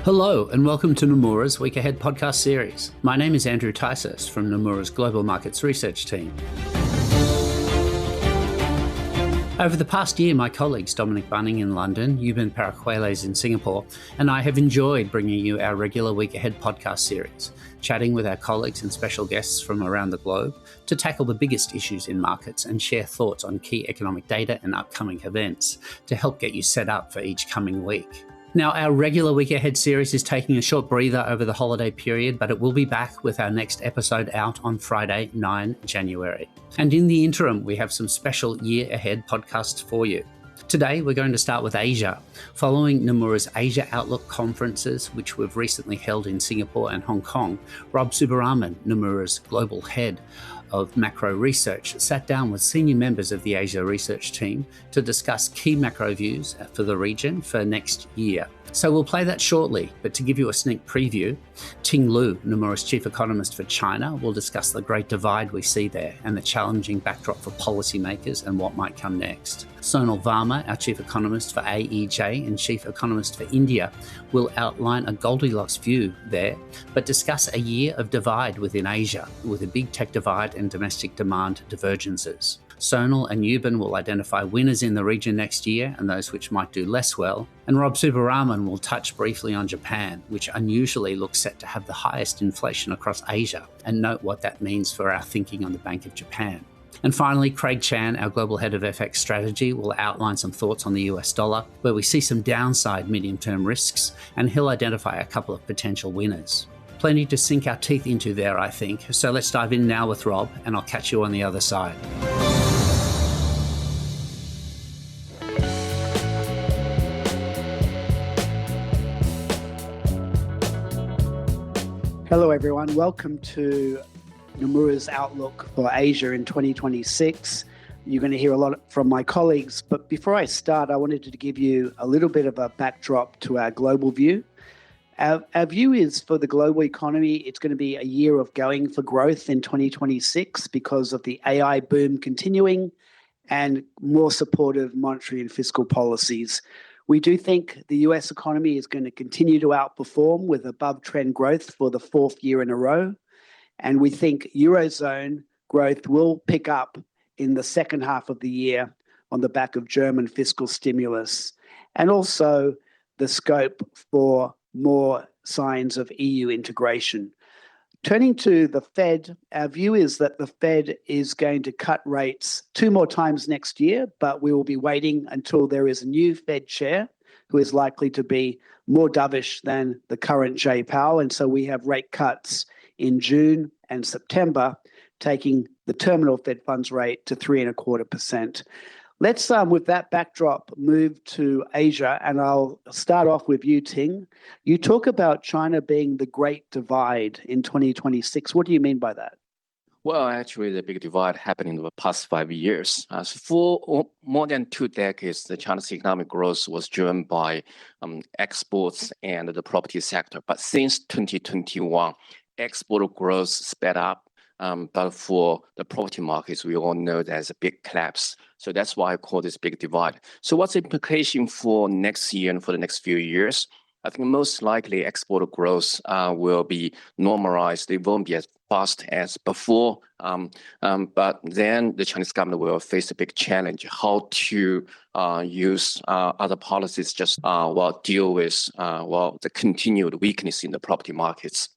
Hello and welcome to Nomura's Week Ahead podcast series. My name is Andrew Tysers from Nomura's Global Markets Research team. Over the past year, my colleagues Dominic Bunning in London, Yuban Paracueles in Singapore, and I have enjoyed bringing you our regular Week Ahead podcast series, chatting with our colleagues and special guests from around the globe to tackle the biggest issues in markets and share thoughts on key economic data and upcoming events to help get you set up for each coming week. Now, our regular Week Ahead series is taking a short breather over the holiday period, but it will be back with our next episode out on Friday, 9 January. And in the interim, we have some special Year Ahead podcasts for you. Today, we're going to start with Asia. Following Nomura's Asia Outlook conferences, which we've recently held in Singapore and Hong Kong, Rob Subbaraman, Nomura's global head of macro research, sat down with senior members of the Asia research team to discuss key macro views for the region for next year. So we'll play that shortly, but to give you a sneak preview, Ting Lu, Nomura's chief economist for China, will discuss the great divide we see there and the challenging backdrop for policymakers and what might come next. Sonal Varma, our chief economist for AEJ and chief economist for India, will outline a Goldilocks view there, but discuss a year of divide within Asia, with a big tech divide and domestic demand divergences. Sonal and Yuban will identify winners in the region next year and those which might do less well. And Rob Subbaraman will touch briefly on Japan, which unusually looks set to have the highest inflation across Asia, and note what that means for our thinking on the Bank of Japan. And finally, Craig Chan, our global head of FX strategy, will outline some thoughts on the US dollar, where we see some downside medium-term risks, and he'll identify a couple of potential winners. Plenty to sink our teeth into there, I think. So let's dive in now with Rob, and I'll catch you on the other side. Hello, everyone. Welcome to Nomura's Outlook for Asia in 2026. You're going to hear a lot from my colleagues, but before I start, I wanted to give you a little bit of a backdrop to our global view. Our view is for the global economy, it's going to be a year of going for growth in 2026 because of the AI boom continuing and more supportive monetary and fiscal policies. We do think the US economy is going to continue to outperform with above trend growth for the fourth year in a row. And we think Eurozone growth will pick up in the second half of the year on the back of German fiscal stimulus, and also the scope for more signs of EU integration. Turning to the Fed, our view is that the Fed is going to cut rates 2 more times next year, but we will be waiting until there is a new Fed chair who is likely to be more dovish than the current Jay Powell. And so we have rate cuts in June and September, taking the terminal Fed funds rate to 3.25%. Let's, with that backdrop, move to Asia, and I'll start off with you, Ting. You talk about China being the great divide in 2026. What do you mean by that? Well, actually, the big divide happened in the past 5 years. So for more than 2 decades, the China's economic growth was driven by exports and the property sector. But since 2021, export growth sped up. But for the property markets, we all know there's a big collapse. So that's why I call this big divide. So what's the implication for next year and for the next few years? I think most likely export growth will be normalized. It won't be as fast as before. But then the Chinese government will face a big challenge, how to use other policies just deal with the continued weakness in the property markets.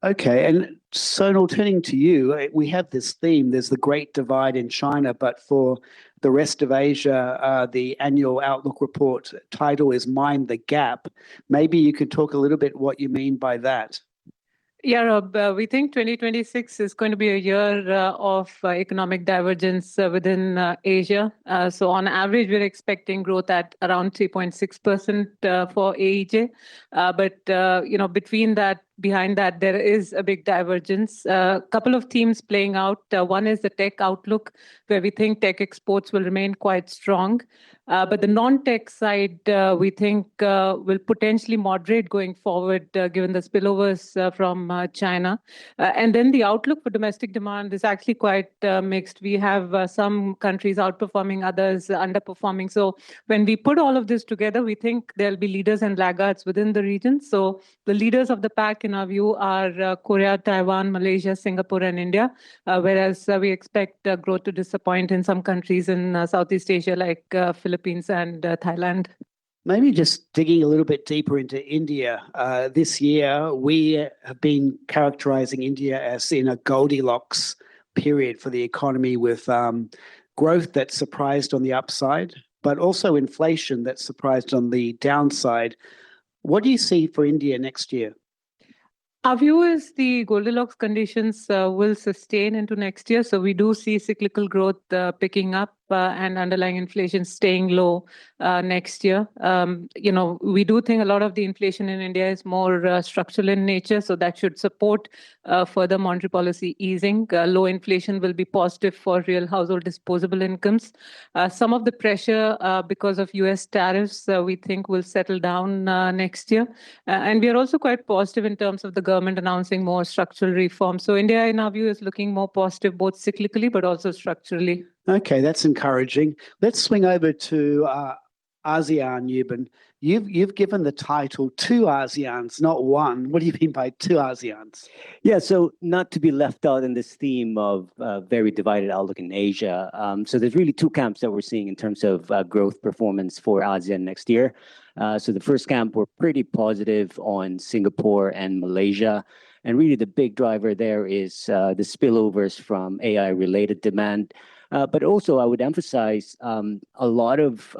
Okay, and Sonal, turning to you, we have this theme, there's the great divide in China, but for the rest of Asia, the annual Outlook report title is Mind the Gap. Maybe you could talk a little bit what you mean by that. Yeah, Rob, we think 2026 is going to be a year of economic divergence within Asia. So on average, we're expecting growth at around 3.6% for AEJ. But between that behind that, there is a big divergence. A couple of themes playing out. One is the tech outlook, where we think tech exports will remain quite strong. But the non-tech side, we think, will potentially moderate going forward, given the spillovers from China. And then the outlook for domestic demand is actually quite mixed. We have some countries outperforming, others underperforming. So when we put all of this together, we think there'll be leaders and laggards within the region. So the leaders of the pack, in our view, are Korea, Taiwan, Malaysia, Singapore, and India, whereas we expect growth to disappoint in some countries in Southeast Asia, like Philippines and Thailand. Maybe just digging a little bit deeper into India. This year, we have been characterizing India as in a Goldilocks period for the economy, with growth that surprised on the upside, but also inflation that surprised on the downside. What do you see for India next year? Our view is the Goldilocks conditions will sustain into next year. So we do see cyclical growth picking up and underlying inflation staying low next year. We do think a lot of the inflation in India is more structural in nature, so that should support further monetary policy easing. Low inflation will be positive for real household disposable incomes. Some of the pressure because of US tariffs, we think, will settle down next year. And we are also quite positive in terms of the government announcing more structural reforms. So India, in our view, is looking more positive, both cyclically but also structurally. Okay, that's encouraging. Let's swing over to ASEAN, Yuban. You've given the title two ASEANs, not one. What do you mean by two ASEANs? Yeah, so not to be left out in this theme of very divided outlook in Asia. So there's really two camps that we're seeing in terms of growth performance for ASEAN next year. So the first camp, we're pretty positive on Singapore and Malaysia. And really the big driver there is the spillovers from AI-related demand. But also I would emphasize a lot of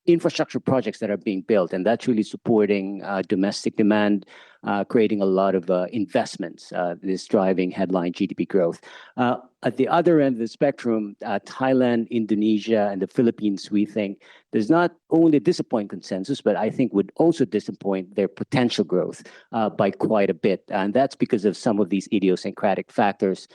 infrastructure projects that are being built, and that's really supporting domestic demand, creating a lot of investments, this driving headline GDP growth. At the other end of the spectrum, Thailand, Indonesia, and the Philippines, we think does not only disappoint consensus, but I think would also disappoint their potential growth by quite a bit. And that's because of some of these idiosyncratic factors,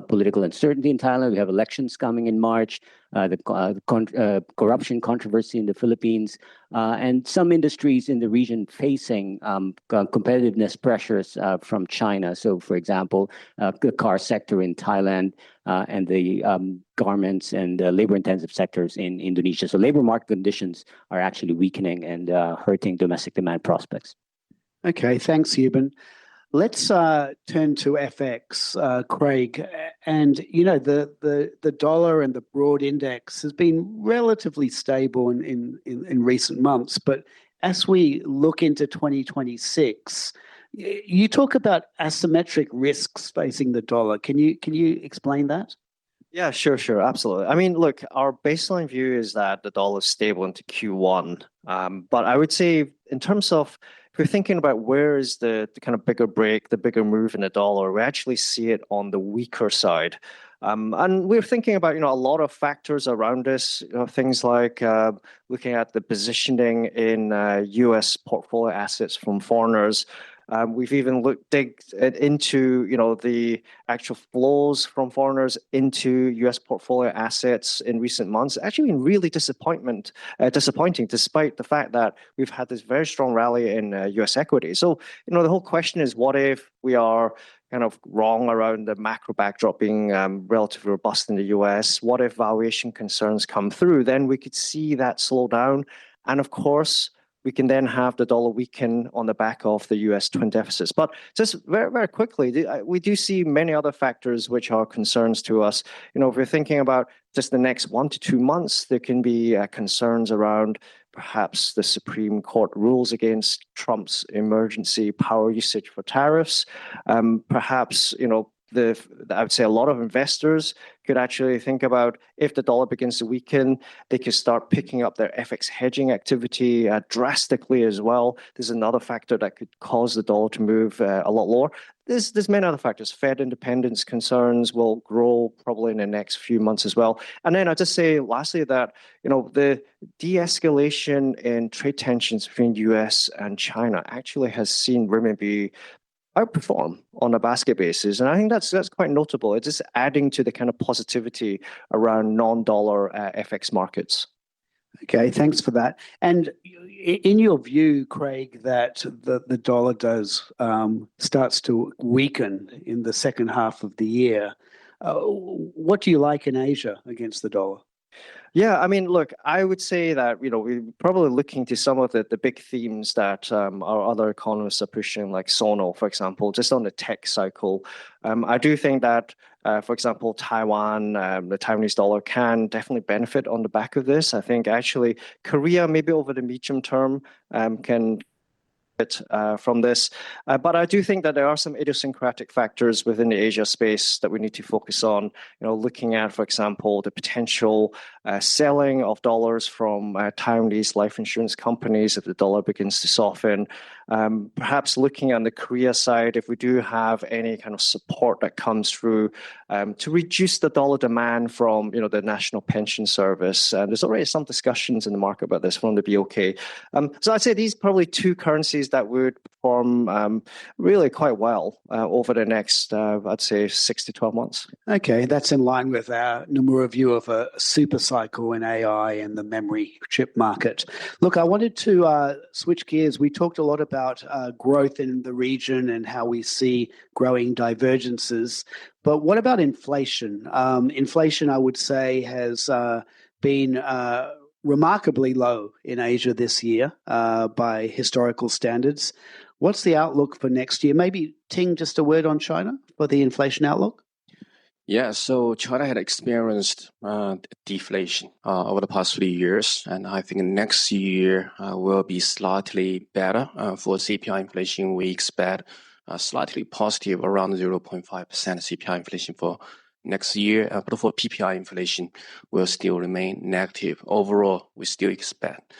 political uncertainty in Thailand. We have elections coming in March, the corruption controversy in the Philippines, and some industries in the region facing competitiveness pressures from China. So, for example, the car sector in Thailand and the garments and labor-intensive sectors in Indonesia. So labor market conditions are actually weakening and hurting domestic demand prospects. Okay, thanks, Yuban. Let's turn to FX, Craig. And the dollar and the broad index has been relatively stable in recent months. But as we look into 2026, you talk about asymmetric risks facing the dollar. Can you explain that? Yeah, sure, absolutely. I mean, look, our baseline view is that the dollar is stable into Q1. But I would say, in terms of, if you're thinking about where is the kind of bigger break, the bigger move in the dollar, we actually see it on the weaker side. And we're thinking about, a lot of factors around this, things like looking at the positioning in US portfolio assets from foreigners. We've even digged into, the actual flows from foreigners into US portfolio assets in recent months. It's actually been really disappointing, despite the fact that we've had this very strong rally in US equity. So, the whole question is, what if we are kind of wrong around the macro backdrop being relatively robust in the US? What if valuation concerns come through? Then we could see that slow down. And of course, we can then have the dollar weaken on the back of the US twin deficits. But just very, very quickly, we do see many other factors which are concerns to us. If we're thinking about just the next 1 to 2 months, there can be concerns around perhaps the Supreme Court rules against Trump's emergency power usage for tariffs. Perhaps, I would say a lot of investors could actually think about, if the dollar begins to weaken, they could start picking up their FX hedging activity drastically as well. There's another factor that could cause the dollar to move a lot lower. There's many other factors. Fed independence concerns will grow probably in the next few months as well. And then I'd just say lastly that, the de-escalation in trade tensions between US and China actually has seen renminbi outperform on a basket basis. And I think that's quite notable. It's just adding to the kind of positivity around non-dollar FX markets. Okay, thanks for that. And in your view, Craig, that the dollar starts to weaken in the second half of the year, what do you like in Asia against the dollar? Yeah, I mean, look, I would say that, we're probably looking to some of the big themes that our other economists are pushing, like Sono, for example, just on the tech cycle. I do think that, for example, Taiwan, the Taiwanese dollar can definitely benefit on the back of this. I think actually Korea, maybe over the medium term, can from this. But I do think that there are some idiosyncratic factors within the Asia space that we need to focus on, looking at, for example, the potential selling of dollars from Taiwanese life insurance companies if the dollar begins to soften. Perhaps looking on the Korea side, if we do have any kind of support that comes through to reduce the dollar demand from, the National Pension Service. There's already some discussions in the market about this from the BOK. So I'd say these probably two currencies that would perform really quite well over the next, I'd say, 6 to 12 months. Okay, that's in line with our Nomura view of a super cycle in AI and the memory chip market. Look, I wanted to switch gears. We talked a lot about growth in the region and how we see growing divergences. But what about inflation? Inflation, I would say, has been remarkably low in Asia this year by historical standards. What's the outlook for next year? Maybe, Ting, just a word on China for the inflation outlook? Yeah, so China had experienced deflation over the past 3 years, and I think next year will be slightly better. For CPI inflation, we expect slightly positive, around 0.5% CPI inflation for next year. But for PPI inflation, will still remain negative. Overall, we still expect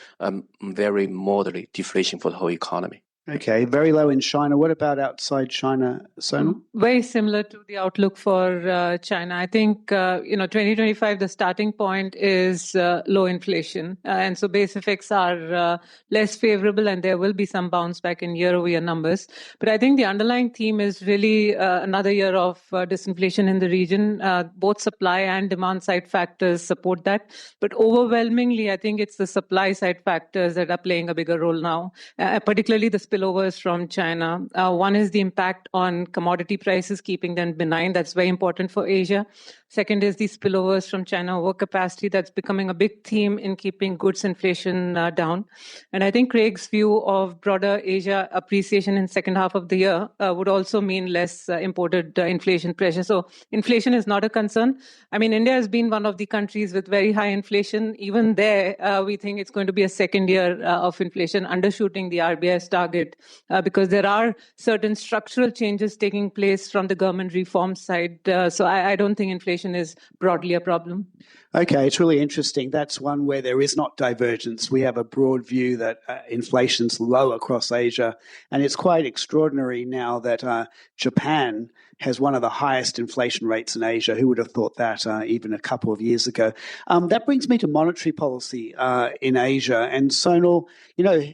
very moderate deflation for the whole economy. Okay, very low in China. What about outside China, Sonal? Very similar to the outlook for China. I think, 2025, the starting point is low inflation. And so base effects are less favorable, and there will be some bounce back in year-over-year numbers. But I think the underlying theme is really another year of disinflation in the region. Both supply and demand side factors support that. But overwhelmingly, I think it's the supply side factors that are playing a bigger role now, particularly the spillovers from China. One is the impact on commodity prices, keeping them benign. That's very important for Asia. Second is the spillovers from China overcapacity. That's becoming a big theme in keeping goods inflation down. And I think Craig's view of broader Asia appreciation in second half of the year would also mean less imported inflation pressure. So inflation is not a concern. I mean, India has been one of the countries with very high inflation. Even there, we think it's going to be a second year of inflation, undershooting the RBI's target because there are certain structural changes taking place from the government reform side. So I don't think inflation is broadly a problem. Okay, it's really interesting. That's one where there is not divergence. We have a broad view that inflation's low across Asia, and it's quite extraordinary now that Japan has one of the highest inflation rates in Asia. Who would have thought that even a couple of years ago? That brings me to monetary policy in Asia. And Sonal,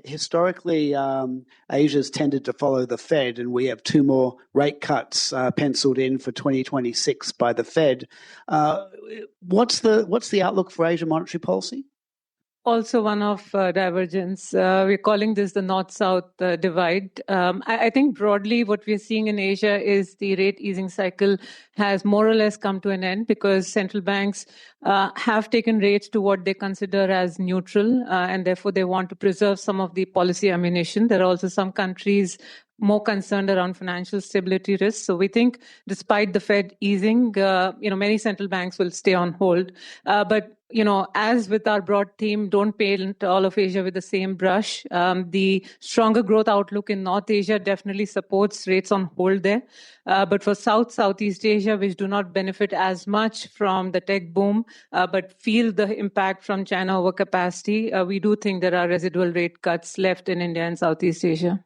historically, Asia's tended to follow the Fed, and we have 2 more rate cuts penciled in for 2026 by the Fed. What's the outlook for Asia monetary policy? Also one of divergence. We're calling this the North-South divide. I think broadly what we're seeing in Asia is the rate easing cycle has more or less come to an end because central banks have taken rates to what they consider as neutral, and therefore they want to preserve some of the policy ammunition. There are also some countries more concerned around financial stability risks. So we think despite the Fed easing, many central banks will stay on hold. But as with our broad theme, don't paint all of Asia with the same brush. The stronger growth outlook in North Asia definitely supports rates on hold there. But for Southeast Asia, which do not benefit as much from the tech boom, but feel the impact from China overcapacity, we do think there are residual rate cuts left in India and Southeast Asia.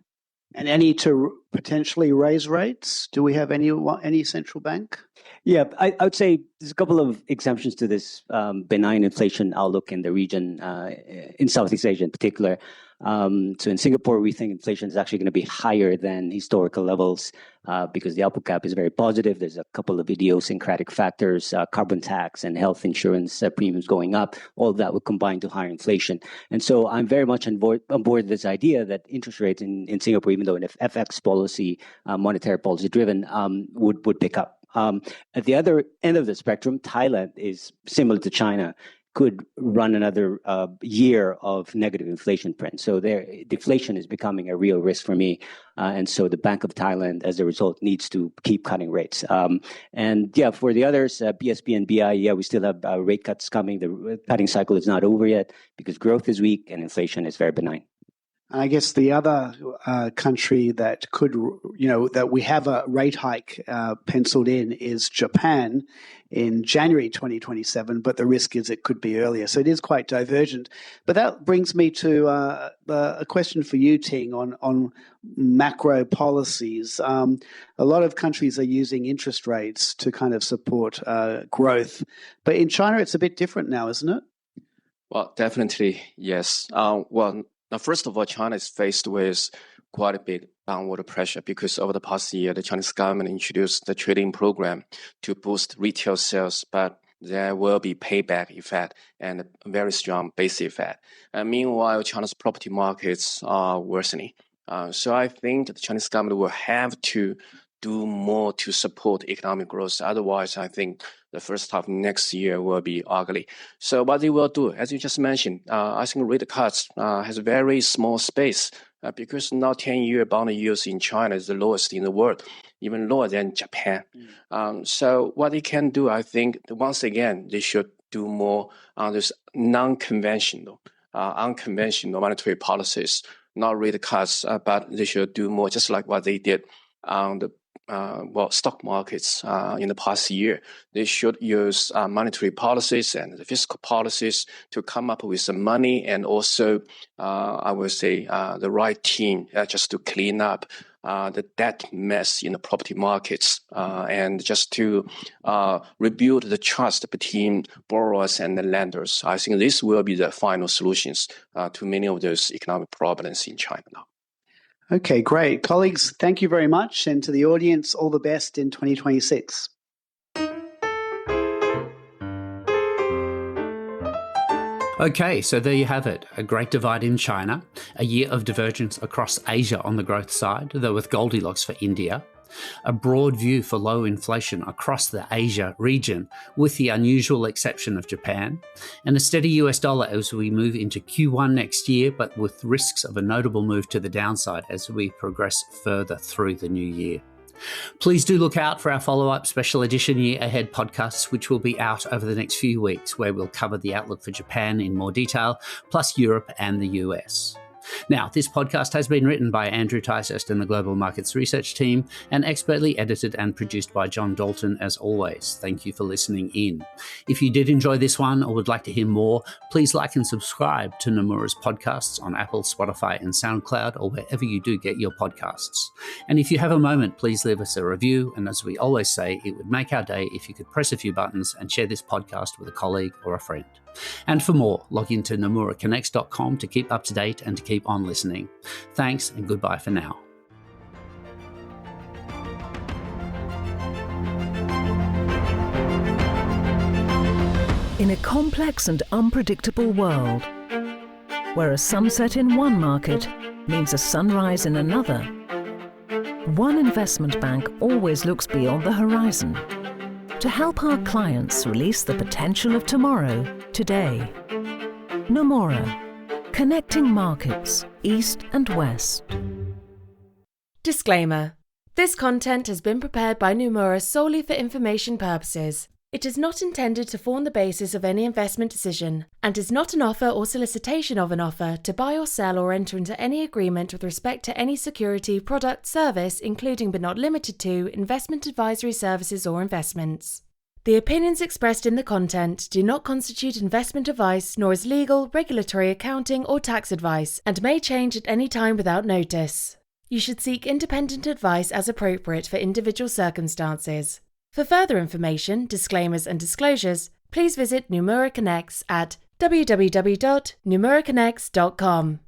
And any to potentially raise rates? Do we have any central bank? Yeah, I would say there's a couple of exemptions to this benign inflation outlook in the region, in Southeast Asia in particular. So in Singapore, we think inflation is actually going to be higher than historical levels because the output gap is very positive. There's a couple of idiosyncratic factors, carbon tax and health insurance premiums going up. All of that would combine to higher inflation. And so I'm very much on board with this idea that interest rates in Singapore, even though in FX policy, monetary policy driven, would pick up. At the other end of the spectrum, Thailand is similar to China, could run another year of negative inflation print. So deflation is becoming a real risk for me. And so the Bank of Thailand, as a result, needs to keep cutting rates. And yeah, for the others, BSP and BI, we still have rate cuts coming. The cutting cycle is not over yet because growth is weak and inflation is very benign. I guess the other country that could, that we have a rate hike penciled in is Japan in January 2027, but the risk is it could be earlier. So it is quite divergent. But that brings me to a question for you, Ting, on macro policies. A lot of countries are using interest rates to kind of support growth. But in China, it's a bit different now, isn't it? Well, definitely, yes. Now, first of all, China is faced with quite a big downward pressure because over the past year, the Chinese government introduced the trading program to boost retail sales, but there will be payback effect and a very strong base effect. And meanwhile, China's property markets are worsening. So I think the Chinese government will have to do more to support economic growth. Otherwise, I think the first half next year will be ugly. So what they will do, as you just mentioned, I think rate cuts has a very small space because now 10-year bond yields in China is the lowest in the world, even lower than Japan. So what they can do, I think, once again, they should do more on this unconventional monetary policies, not rate cuts, but they should do more, just like what they did on the stock markets in the past year. They should use monetary policies and the fiscal policies to come up with some money and also, I would say, the right team just to clean up the debt mess in the property markets and just to rebuild the trust between borrowers and the lenders. I think this will be the final solutions to many of those economic problems in China now. Okay, great. Colleagues, thank you very much. And to the audience, all the best in 2026. Okay, so there you have it. A great divide in China, a year of divergence across Asia on the growth side, though with Goldilocks for India, a broad view for low inflation across the Asia region, with the unusual exception of Japan, and a steady US dollar as we move into Q1 next year, but with risks of a notable move to the downside as we progress further through the new year. Please do look out for our follow-up special edition Year Ahead podcasts, which will be out over the next few weeks, where we'll cover the outlook for Japan in more detail, plus Europe and the US. Now, this podcast has been written by Andrew Ticehurst and the Global Markets Research team and expertly edited and produced by John Dalton, as always. Thank you for listening in. If you did enjoy this one or would like to hear more, please like and subscribe to Nomura's podcasts on Apple, Spotify and SoundCloud or wherever you do get your podcasts. And if you have a moment, please leave us a review. And as we always say, it would make our day if you could press a few buttons and share this podcast with a colleague or a friend. And for more, log into nomuraconnects.com to keep up to date and to keep on listening. Thanks and goodbye for now. In a complex and unpredictable world, where a sunset in one market means a sunrise in another, one investment bank always looks beyond the horizon to help our clients release the potential of tomorrow, today. Nomura, connecting markets, East and West. Disclaimer. This content has been prepared by Nomura solely for information purposes. It is not intended to form the basis of any investment decision and is not an offer or solicitation of an offer to buy or sell or enter into any agreement with respect to any security, product, service, including but not limited to investment advisory services or investments. The opinions expressed in the content do not constitute investment advice nor is legal, regulatory, accounting or tax advice and may change at any time without notice. You should seek independent advice as appropriate for individual circumstances. For further information, disclaimers and disclosures, please visit Nomura Connects at www.nomuraconnects.com.